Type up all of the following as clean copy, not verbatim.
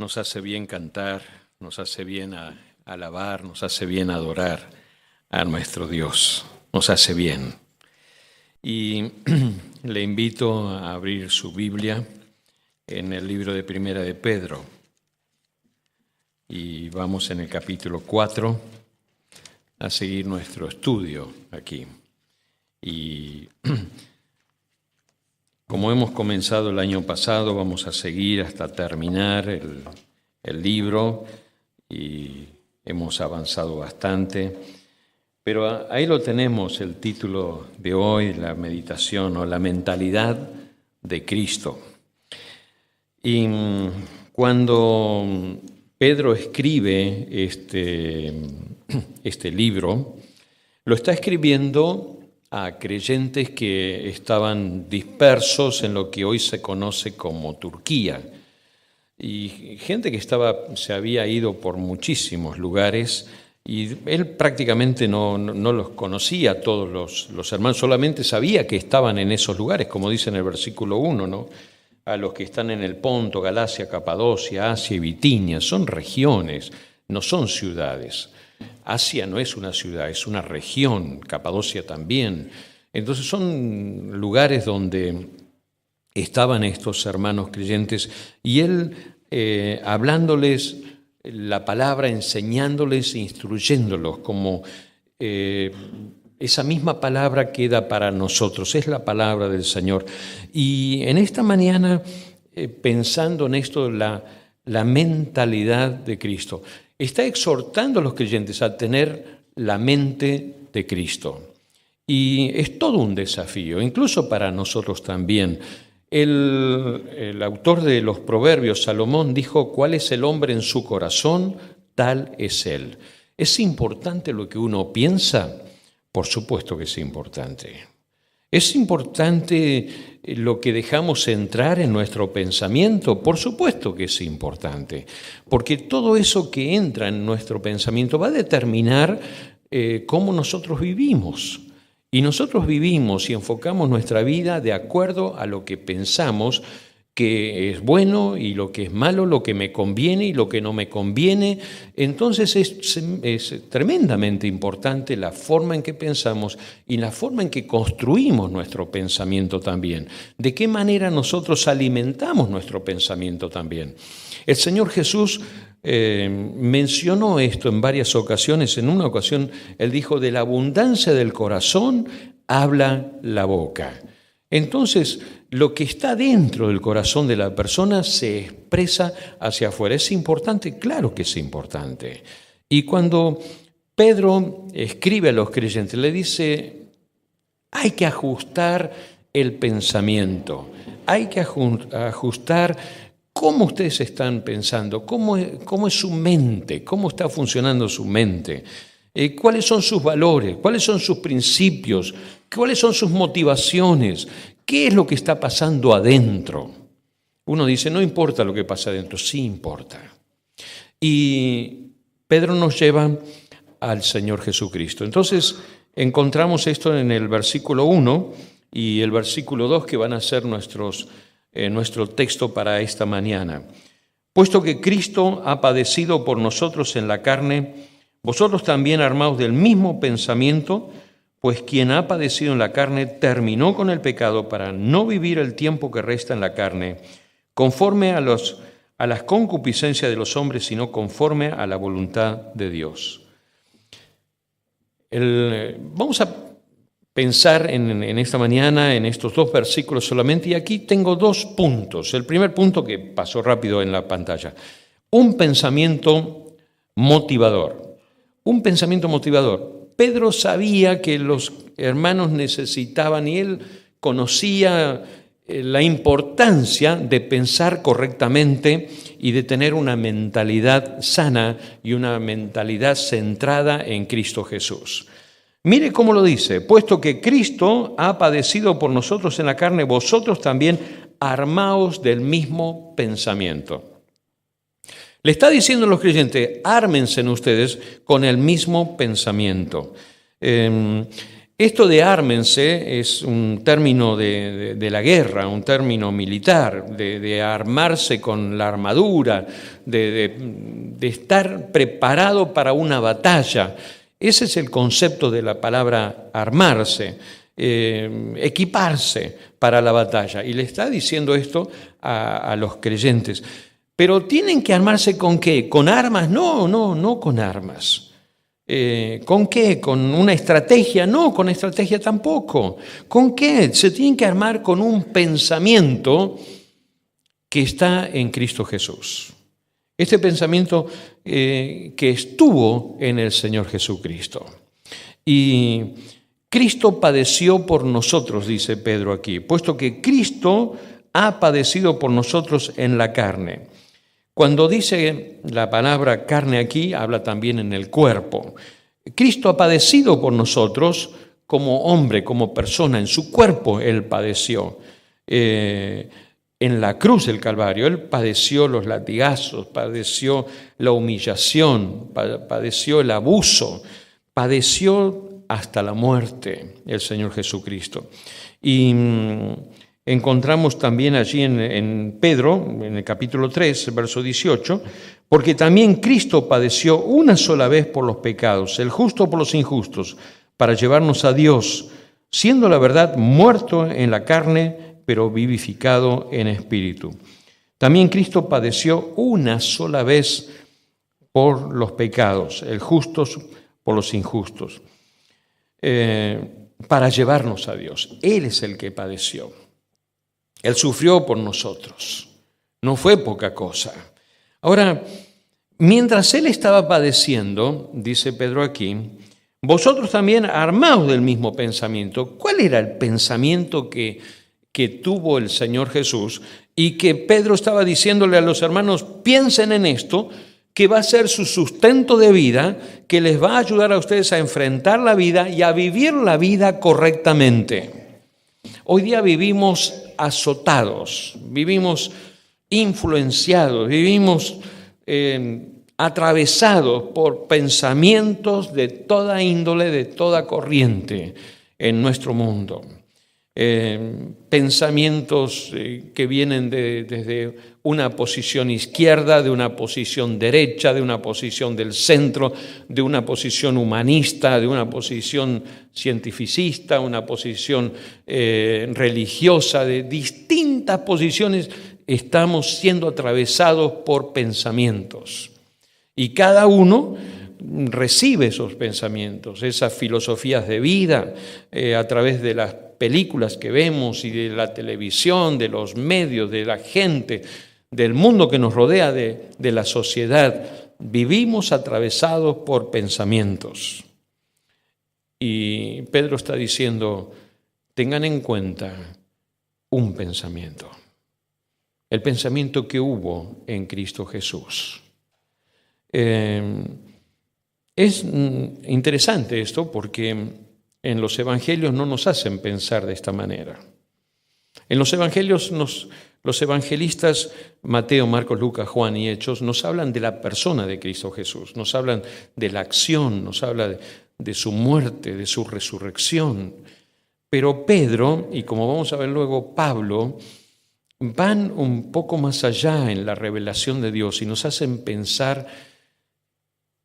Nos hace bien cantar, nos hace bien alabar, nos hace bien adorar a nuestro Dios, nos hace bien. Y le invito a abrir su Biblia en el libro de Primera de Pedro. Y vamos en el capítulo 4 a seguir nuestro estudio aquí. Y como hemos comenzado el año pasado, vamos a seguir hasta terminar el libro y hemos avanzado bastante. Pero ahí lo tenemos, el título de hoy, la meditación o la mentalidad de Cristo. Y cuando Pedro escribe este libro, lo está escribiendo a creyentes que estaban dispersos en lo que hoy se conoce como Turquía. Y gente que se había ido por muchísimos lugares y él prácticamente no los conocía, todos los hermanos, solamente sabía que estaban en esos lugares, como dice en el versículo 1, ¿no? A los que están en el Ponto, Galacia, Capadocia, Asia y Bitinia, son regiones, no son ciudades. Asia no es una ciudad, es una región, Capadocia también. Entonces son lugares donde estaban estos hermanos creyentes y él hablándoles la palabra, enseñándoles, instruyéndolos, como esa misma palabra queda para nosotros, es la palabra del Señor. Y en esta mañana, pensando en esto, la mentalidad de Cristo, está exhortando a los creyentes a tener la mente de Cristo. Y es todo un desafío, incluso para nosotros también. El autor de los Proverbios, Salomón, dijo: ¿cuál es el hombre en su corazón? Tal es él. ¿Es importante lo que uno piensa? Por supuesto que es importante. ¿Es importante lo que dejamos entrar en nuestro pensamiento? Por supuesto que es importante, porque todo eso que entra en nuestro pensamiento va a determinar cómo nosotros vivimos. Y nosotros vivimos y enfocamos nuestra vida de acuerdo a lo que pensamos que es bueno y lo que es malo, lo que me conviene y lo que no me conviene. Entonces es tremendamente importante la forma en que pensamos y la forma en que construimos nuestro pensamiento también. De qué manera nosotros alimentamos nuestro pensamiento también. El Señor Jesús mencionó esto en varias ocasiones. En una ocasión Él dijo: de la abundancia del corazón habla la boca. Entonces, lo que está dentro del corazón de la persona se expresa hacia afuera. ¿Es importante? Claro que es importante. Y cuando Pedro escribe a los creyentes, le dice: hay que ajustar el pensamiento, hay que ajustar cómo ustedes están pensando, cómo es su mente, cómo está funcionando su mente, cuáles son sus valores, cuáles son sus principios, cuáles son sus motivaciones, qué es lo que está pasando adentro. Uno dice: no importa lo que pasa adentro. Sí importa. Y Pedro nos lleva al Señor Jesucristo. Entonces encontramos esto en el versículo 1 y el versículo 2, que van a ser nuestro texto para esta mañana. Puesto que Cristo ha padecido por nosotros en la carne, vosotros también armaos del mismo pensamiento, pues quien ha padecido en la carne terminó con el pecado para no vivir el tiempo que resta en la carne, conforme a las concupiscencias de los hombres, sino conforme a la voluntad de Dios. Vamos a pensar en esta mañana en estos dos versículos solamente, y aquí tengo 2 puntos. El primer punto, que pasó rápido en la pantalla: un pensamiento motivador. Un pensamiento motivador. Pedro sabía que los hermanos necesitaban, y él conocía la importancia de pensar correctamente y de tener una mentalidad sana y una mentalidad centrada en Cristo Jesús. Mire cómo lo dice: puesto que Cristo ha padecido por nosotros en la carne, vosotros también armaos del mismo pensamiento. Le está diciendo a los creyentes: ármense ustedes con el mismo pensamiento. Esto de ármense es un término de la guerra, un término militar, de armarse con la armadura, de estar preparado para una batalla. Ese es el concepto de la palabra armarse, equiparse para la batalla. Y le está diciendo esto a los creyentes. Pero ¿tienen que armarse con qué? ¿Con armas? No con armas. ¿Con qué? ¿Con una estrategia? No, con estrategia tampoco. ¿Con qué? Se tienen que armar con un pensamiento que está en Cristo Jesús. Este pensamiento que estuvo en el Señor Jesucristo. Y Cristo padeció por nosotros, dice Pedro aquí, puesto que Cristo ha padecido por nosotros en la carne. Cuando dice la palabra carne aquí, habla también en el cuerpo. Cristo ha padecido por nosotros como hombre, como persona. En su cuerpo Él padeció. En la cruz del Calvario Él padeció los latigazos, padeció la humillación, padeció el abuso, padeció hasta la muerte el Señor Jesucristo. Y encontramos también allí en Pedro, en el capítulo 3, verso 18, porque también Cristo padeció una sola vez por los pecados, el justo por los injustos, para llevarnos a Dios, siendo la verdad muerto en la carne, pero vivificado en espíritu. También Cristo padeció una sola vez por los pecados, el justo por los injustos, para llevarnos a Dios. Él es el que padeció. Él sufrió por nosotros. No fue poca cosa. Ahora, mientras Él estaba padeciendo, dice Pedro aquí, vosotros también armaos del mismo pensamiento. ¿Cuál era el pensamiento que tuvo el Señor Jesús y que Pedro estaba diciéndole a los hermanos, piensen en esto, que va a ser su sustento de vida, que les va a ayudar a ustedes a enfrentar la vida y a vivir la vida correctamente? Hoy día vivimos azotados, vivimos influenciados, vivimos atravesados por pensamientos de toda índole, de toda corriente en nuestro mundo. Pensamientos que vienen desde una posición izquierda, de una posición derecha, de una posición del centro, de una posición humanista, de una posición cientificista, una posición religiosa, de distintas posiciones. Estamos siendo atravesados por pensamientos y cada uno recibe esos pensamientos, esas filosofías de vida a través de las películas que vemos y de la televisión, de los medios, de la gente, del mundo que nos rodea, de la sociedad. Vivimos atravesados por pensamientos. Y Pedro está diciendo, tengan en cuenta un pensamiento, el pensamiento que hubo en Cristo Jesús. Es interesante esto porque en los evangelios no nos hacen pensar de esta manera. En los evangelios, los evangelistas Mateo, Marcos, Lucas, Juan y Hechos nos hablan de la persona de Cristo Jesús, nos hablan de la acción, nos habla de su muerte, de su resurrección. Pero Pedro, y como vamos a ver luego Pablo, van un poco más allá en la revelación de Dios y nos hacen pensar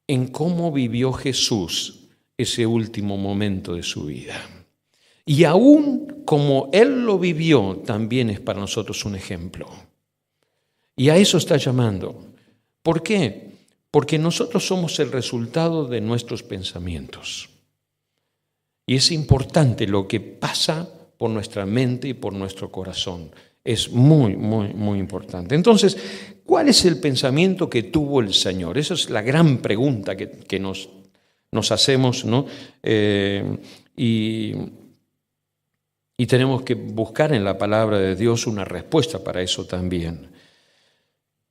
en cómo vivió Jesús ese último momento de su vida. Y aún como Él lo vivió, también es para nosotros un ejemplo. Y a eso está llamando. ¿Por qué? Porque nosotros somos el resultado de nuestros pensamientos. Y es importante lo que pasa por nuestra mente y por nuestro corazón. Es muy, muy, muy importante. Entonces, ¿cuál es el pensamiento que tuvo el Señor? Esa es la gran pregunta que nos hacemos, ¿no? Y tenemos que buscar en la palabra de Dios una respuesta para eso también.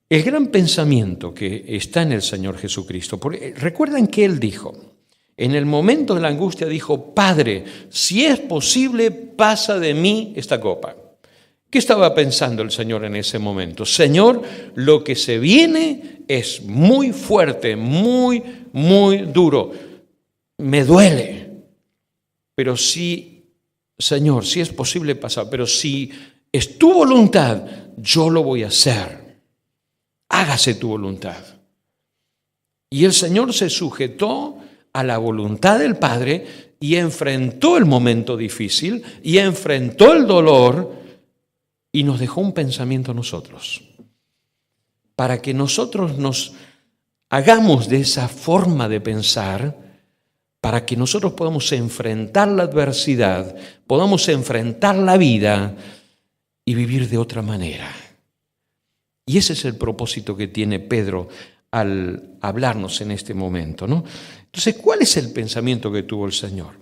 El gran pensamiento que está en el Señor Jesucristo, porque recuerdan que Él dijo, en el momento de la angustia dijo, Padre, si es posible, pasa de mí esta copa. ¿Qué estaba pensando el Señor en ese momento? Señor, lo que se viene es muy fuerte, muy, muy duro. Me duele. pero si, Señor, si es posible pasar, pero si es tu voluntad, yo lo voy a hacer. Hágase tu voluntad. Y el Señor se sujetó a la voluntad del Padre y enfrentó el momento difícil y enfrentó el dolor y nos dejó un pensamiento a nosotros, para que nosotros nos hagamos de esa forma de pensar, para que nosotros podamos enfrentar la adversidad, podamos enfrentar la vida y vivir de otra manera. Y ese es el propósito que tiene Pedro al hablarnos en este momento, ¿no? Entonces, ¿cuál es el pensamiento que tuvo el Señor?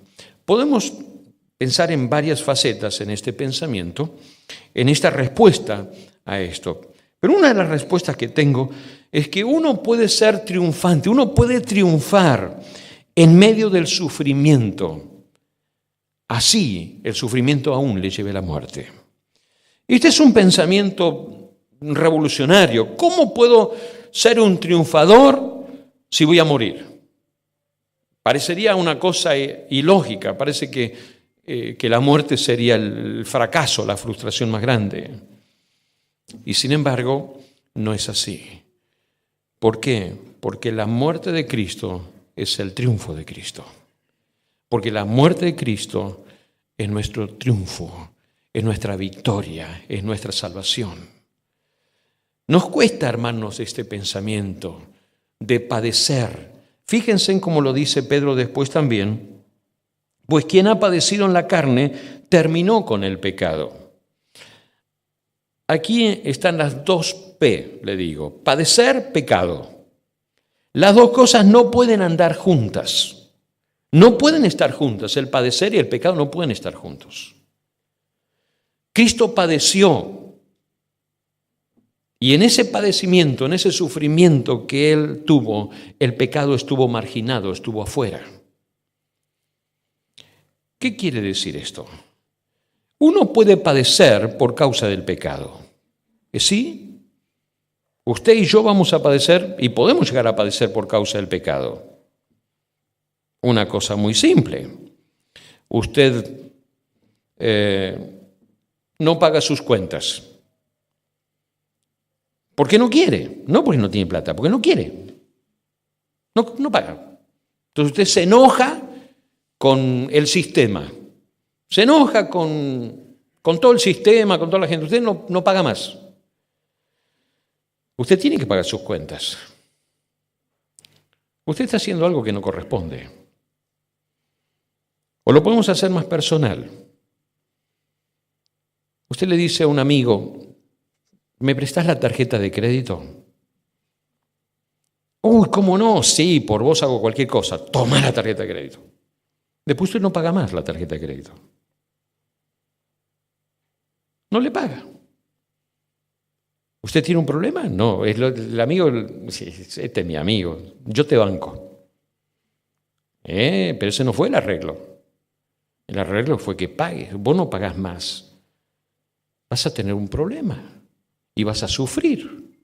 Podemos pensar en varias facetas en este pensamiento, en esta respuesta a esto. Pero una de las respuestas que tengo es que uno puede ser triunfante, uno puede triunfar en medio del sufrimiento. Así el sufrimiento aún le lleve a la muerte. Este es un pensamiento revolucionario. ¿Cómo puedo ser un triunfador si voy a morir? Parecería una cosa ilógica, parece que la muerte sería el fracaso, la frustración más grande. Y sin embargo, no es así. ¿Por qué? Porque la muerte de Cristo es el triunfo de Cristo. Porque la muerte de Cristo es nuestro triunfo, es nuestra victoria, es nuestra salvación. Nos cuesta, hermanos, este pensamiento de padecer. Fíjense en cómo lo dice Pedro después también. Pues quien ha padecido en la carne terminó con el pecado. Aquí están las dos P, le digo. Padecer, pecado. Las dos cosas no pueden andar juntas. No pueden estar juntas. El padecer y el pecado no pueden estar juntos. Cristo padeció. Y en ese padecimiento, en ese sufrimiento que Él tuvo, el pecado estuvo marginado, estuvo afuera. ¿Qué quiere decir esto? Uno puede padecer por causa del pecado. ¿Sí? Usted y yo vamos a padecer y podemos llegar a padecer por causa del pecado. Una cosa muy simple. Usted no paga sus cuentas. ¿Por qué no quiere? No porque no tiene plata, porque no quiere. No paga. Entonces usted se enoja con el sistema. Se enoja con todo el sistema, con toda la gente. Usted no paga más. Usted tiene que pagar sus cuentas. Usted está haciendo algo que no corresponde. O lo podemos hacer más personal. Usted le dice a un amigo, ¿me prestás la tarjeta de crédito? Uy, ¿cómo no? Sí, por vos hago cualquier cosa. Toma la tarjeta de crédito. Después usted no paga más la tarjeta de crédito. No le paga. ¿Usted tiene un problema? No, el amigo, este es mi amigo, yo te banco. Pero ese no fue el arreglo. El arreglo fue que pagues. Vos no pagás más. Vas a tener un problema y vas a sufrir.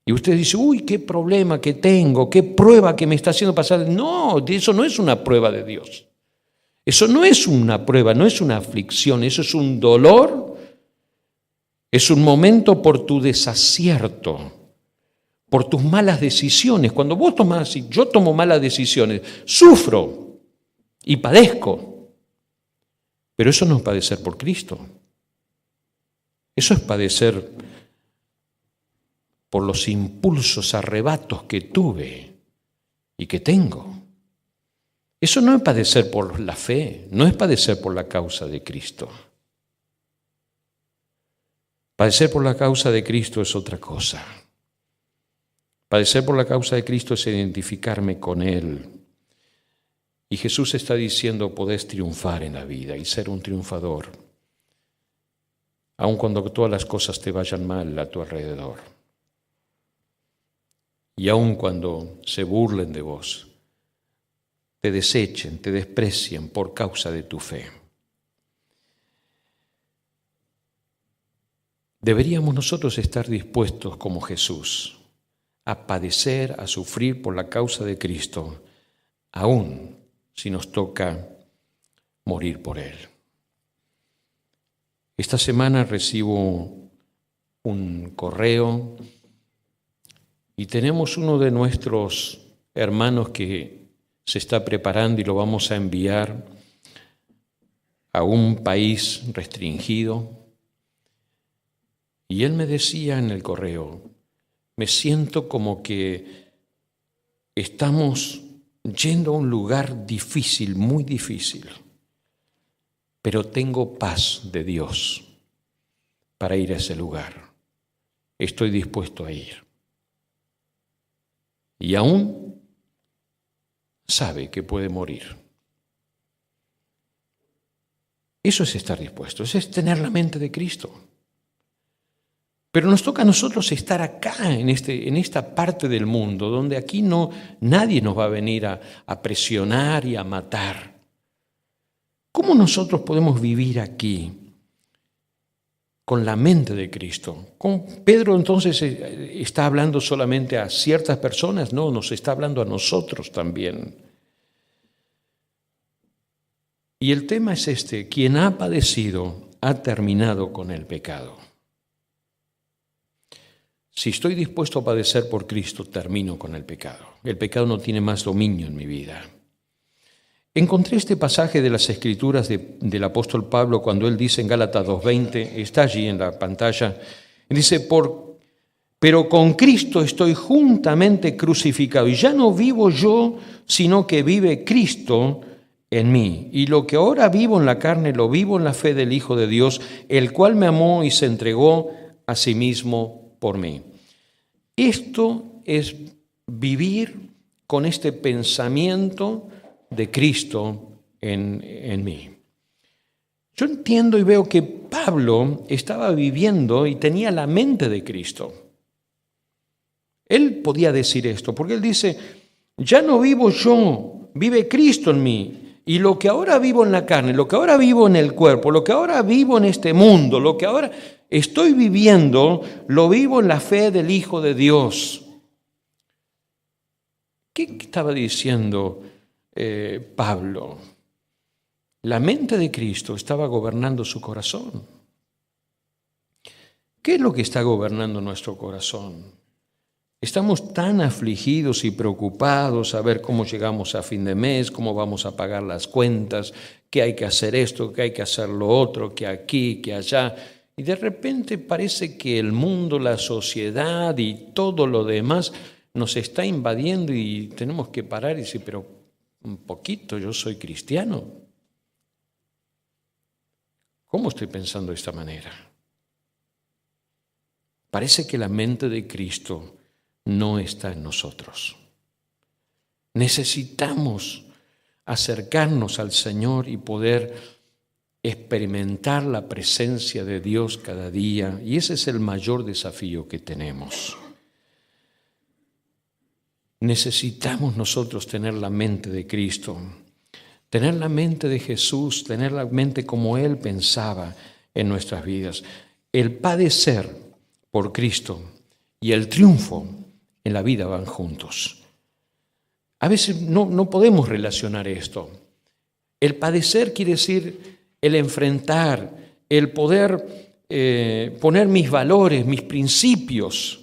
Y usted dice, uy, qué problema que tengo, qué prueba que me está haciendo pasar. No, eso no es una prueba de Dios. Eso no es una prueba, no es una aflicción, eso es un dolor. Es un momento por tu desacierto, por tus malas decisiones. Cuando vos tomás, y yo tomo malas decisiones, sufro y padezco. Pero eso no es padecer por Cristo. Eso es padecer por los impulsos, arrebatos que tuve y que tengo. Eso no es padecer por la fe, no es padecer por la causa de Cristo. Padecer por la causa de Cristo es otra cosa. Padecer por la causa de Cristo es identificarme con Él. Y Jesús está diciendo, podés triunfar en la vida y ser un triunfador, aun cuando todas las cosas te vayan mal a tu alrededor. Y aun cuando se burlen de vos, te desechen, te desprecien por causa de tu fe. Deberíamos nosotros estar dispuestos como Jesús a padecer, a sufrir por la causa de Cristo, aun si nos toca morir por Él. Esta semana recibo un correo y tenemos uno de nuestros hermanos que se está preparando y lo vamos a enviar a un país restringido. Y él me decía en el correo, me siento como que estamos yendo a un lugar difícil, muy difícil, pero tengo paz de Dios para ir a ese lugar. Estoy dispuesto a ir. Y aún sabe que puede morir. Eso es estar dispuesto, eso es tener la mente de Cristo. Pero nos toca a nosotros estar acá, en esta parte del mundo, donde aquí nadie nos va a venir a presionar y a matar. ¿Cómo nosotros podemos vivir aquí con la mente de Cristo? Pedro entonces está hablando solamente a ciertas personas, no, nos está hablando a nosotros también. Y el tema es este: quien ha padecido ha terminado con el pecado. Si estoy dispuesto a padecer por Cristo, termino con el pecado. El pecado no tiene más dominio en mi vida. Encontré este pasaje de las Escrituras del apóstol Pablo cuando él dice en Gálatas 2:20, está allí en la pantalla, dice, pero con Cristo estoy juntamente crucificado, y ya no vivo yo, sino que vive Cristo en mí. Y lo que ahora vivo en la carne, lo vivo en la fe del Hijo de Dios, el cual me amó y se entregó a sí mismo por mí. Esto es vivir con este pensamiento de Cristo en mí. Yo entiendo y veo que Pablo estaba viviendo y tenía la mente de Cristo. Él podía decir esto, porque él dice, ya no vivo yo, vive Cristo en mí. Y lo que ahora vivo en la carne, lo que ahora vivo en el cuerpo, lo que ahora vivo en este mundo, lo que ahora estoy viviendo, lo vivo en la fe del Hijo de Dios. ¿Qué estaba diciendo Pablo? La mente de Cristo estaba gobernando su corazón. ¿Qué es lo que está gobernando nuestro corazón? Estamos tan afligidos y preocupados a ver cómo llegamos a fin de mes, cómo vamos a pagar las cuentas, que hay que hacer esto, que hay que hacer lo otro, que aquí, que allá. Y de repente parece que el mundo, la sociedad y todo lo demás nos está invadiendo y tenemos que parar y decir, pero un poquito, yo soy cristiano. ¿Cómo estoy pensando de esta manera? Parece que la mente de Cristo no está en nosotros. Necesitamos acercarnos al Señor y poder experimentar la presencia de Dios cada día, y ese es el mayor desafío que tenemos. Necesitamos nosotros tener la mente de Cristo, tener la mente de Jesús, tener la mente como Él pensaba en nuestras vidas. El padecer por Cristo y el triunfo en la vida van juntos. A veces no podemos relacionar esto. El padecer quiere decir el enfrentar, el poder poner mis valores, mis principios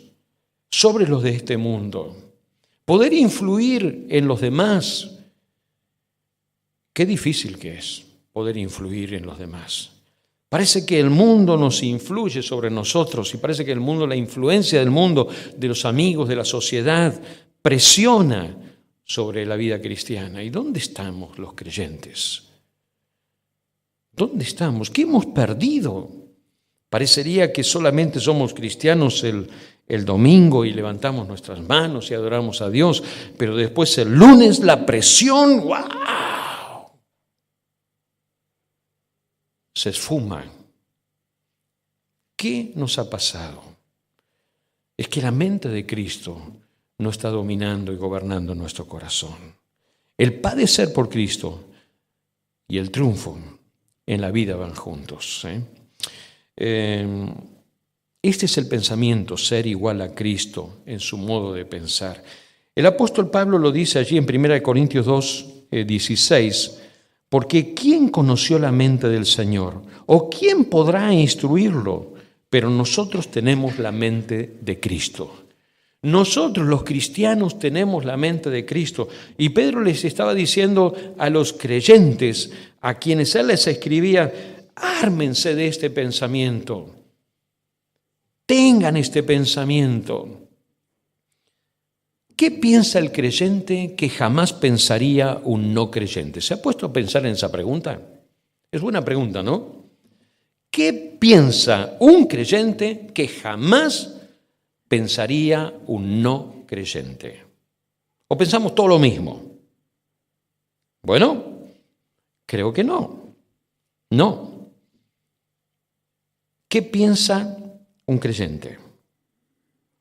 sobre los de este mundo, poder influir en los demás. Qué difícil que es poder influir en los demás. Parece que el mundo nos influye sobre nosotros y parece que el mundo, la influencia del mundo, de los amigos, de la sociedad, presiona sobre la vida cristiana. ¿Y dónde estamos los creyentes? ¿Dónde estamos? ¿Qué hemos perdido? Parecería que solamente somos cristianos el domingo y levantamos nuestras manos y adoramos a Dios, pero después el lunes la presión, ¡wow!, se esfuma. ¿Qué nos ha pasado? Es que la mente de Cristo no está dominando y gobernando nuestro corazón. El padecer por Cristo y el triunfo en la vida van juntos. Este es el pensamiento, ser igual a Cristo en su modo de pensar. El apóstol Pablo lo dice allí en 1 Corintios 2, 16, Porque ¿quién conoció la mente del Señor? ¿O quién podrá instruirlo? Pero nosotros tenemos la mente de Cristo. Nosotros los cristianos tenemos la mente de Cristo. Y Pedro les estaba diciendo a los creyentes, a quienes él les escribía, ármense de este pensamiento. Tengan este pensamiento. ¿Qué piensa el creyente que jamás pensaría un no creyente? ¿Se ha puesto a pensar en esa pregunta? Es buena pregunta, ¿no? ¿Qué piensa un creyente que jamás pensaría un no creyente? ¿O pensamos todo lo mismo? Bueno, creo que no. No. ¿Qué piensa un creyente?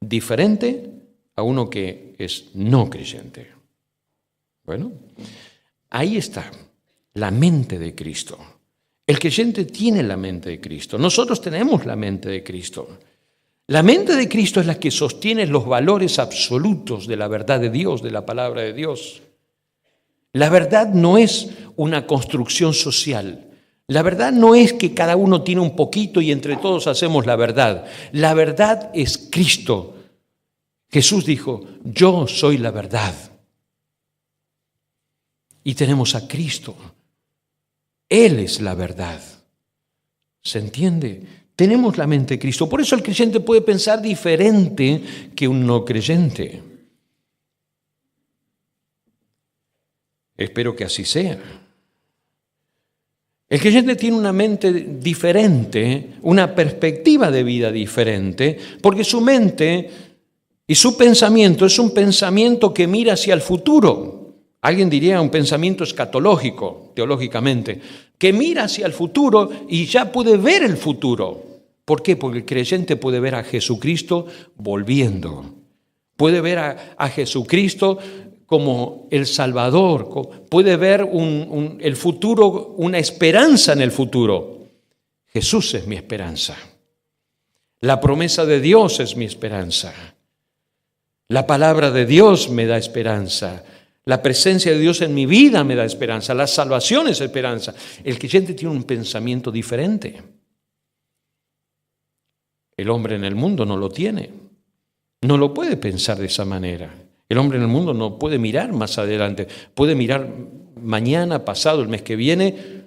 Diferente a uno que es no creyente. Bueno, ahí está la mente de Cristo. El creyente tiene la mente de Cristo. Nosotros tenemos la mente de Cristo. La mente de Cristo es la que sostiene los valores absolutos de la verdad de Dios, de la palabra de Dios. La verdad no es una construcción social. La verdad no es que cada uno tiene un poquito y entre todos hacemos la verdad. La verdad es Cristo. Jesús dijo, yo soy la verdad. Y tenemos a Cristo. Él es la verdad. ¿Se entiende? Tenemos la mente de Cristo. Por eso el creyente puede pensar diferente que un no creyente. Espero que así sea. El creyente tiene una mente diferente, una perspectiva de vida diferente, porque su mente y su pensamiento es un pensamiento que mira hacia el futuro. Alguien diría un pensamiento escatológico, teológicamente, que mira hacia el futuro y ya puede ver el futuro. ¿Por qué? Porque el creyente puede ver a Jesucristo volviendo. Puede ver a Jesucristo como el Salvador. Puede ver el futuro, una esperanza en el futuro. Jesús es mi esperanza. La promesa de Dios es mi esperanza. La palabra de Dios me da esperanza. La presencia de Dios en mi vida me da esperanza. La salvación es esperanza. El creyente tiene un pensamiento diferente. El hombre en el mundo no lo tiene. No lo puede pensar de esa manera. El hombre en el mundo no puede mirar más adelante. Puede mirar mañana, pasado, el mes que viene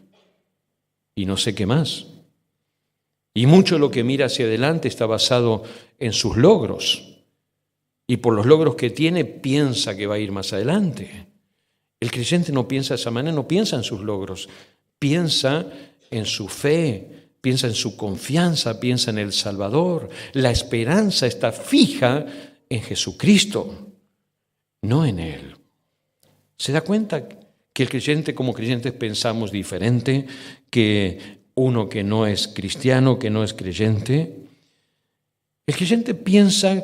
y no sé qué más. Y mucho de lo que mira hacia adelante está basado en sus logros. Y por los logros que tiene, piensa que va a ir más adelante. El creyente no piensa de esa manera, no piensa en sus logros. Piensa en su fe, piensa en su confianza, piensa en el Salvador. La esperanza está fija en Jesucristo, no en Él. ¿Se da cuenta que el creyente, como creyentes, pensamos diferente que uno que no es cristiano, que no es creyente? El creyente piensa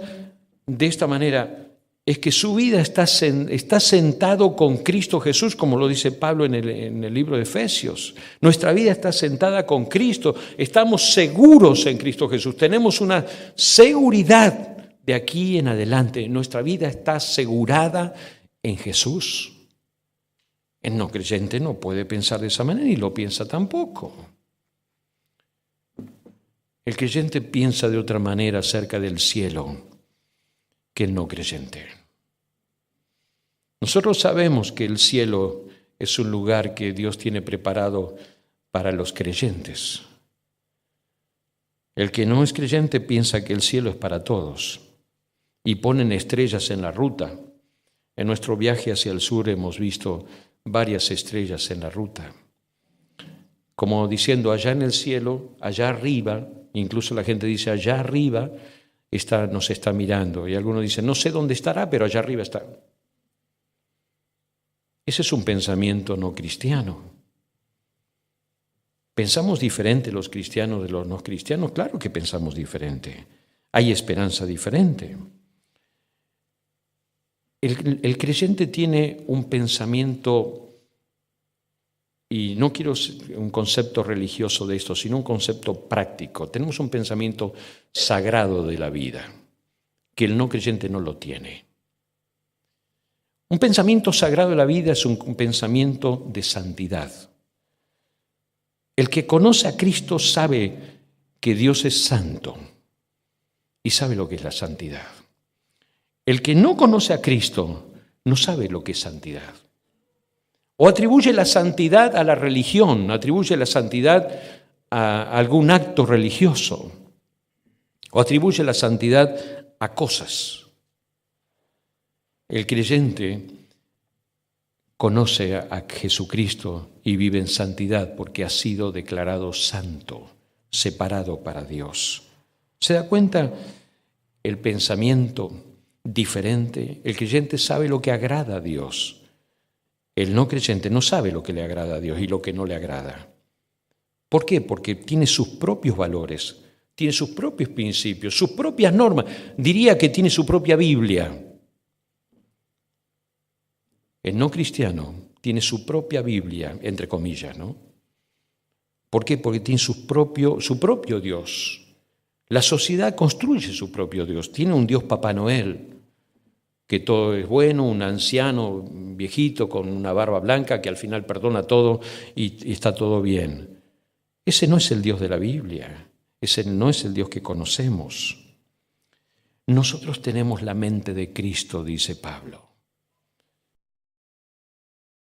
de esta manera, es que su vida está sentado con Cristo Jesús, como lo dice Pablo en el libro de Efesios. Nuestra vida está sentada con Cristo, estamos seguros en Cristo Jesús, tenemos una seguridad de aquí en adelante. Nuestra vida está asegurada en Jesús. El no creyente no puede pensar de esa manera y lo piensa tampoco. El creyente piensa de otra manera acerca del cielo que el no creyente. Nosotros sabemos que el cielo es un lugar que Dios tiene preparado para los creyentes. El que no es creyente piensa que el cielo es para todos y ponen estrellas en la ruta. En nuestro viaje hacia el sur hemos visto varias estrellas en la ruta. Como diciendo, allá en el cielo, allá arriba, incluso la gente dice, allá arriba nos está mirando. Y algunos dicen, no sé dónde estará, pero allá arriba está. Ese es un pensamiento no cristiano. ¿Pensamos diferente los cristianos de los no cristianos? Claro que pensamos diferente. Hay esperanza diferente. El creyente tiene un pensamiento, y no quiero un concepto religioso de esto, sino un concepto práctico. Tenemos un pensamiento sagrado de la vida, que el no creyente no lo tiene. Un pensamiento sagrado de la vida es un pensamiento de santidad. El que conoce a Cristo sabe que Dios es santo y sabe lo que es la santidad. El que no conoce a Cristo no sabe lo que es santidad. O atribuye la santidad a la religión, atribuye la santidad a algún acto religioso, o atribuye la santidad a cosas. El creyente conoce a Jesucristo y vive en santidad porque ha sido declarado santo, separado para Dios. ¿Se da cuenta el pensamiento diferente? El creyente sabe lo que agrada a Dios. El no creyente no sabe lo que le agrada a Dios y lo que no le agrada. ¿Por qué? Porque tiene sus propios valores, tiene sus propios principios, sus propias normas. Diría que tiene su propia Biblia. El no cristiano tiene su propia Biblia, entre comillas, ¿no? ¿Por qué? Porque tiene su propio Dios. La sociedad construye su propio Dios. Tiene un Dios Papá Noel, que todo es bueno, un anciano viejito con una barba blanca que al final perdona todo y está todo bien. Ese no es el Dios de la Biblia, ese no es el Dios que conocemos. Nosotros tenemos la mente de Cristo, dice Pablo.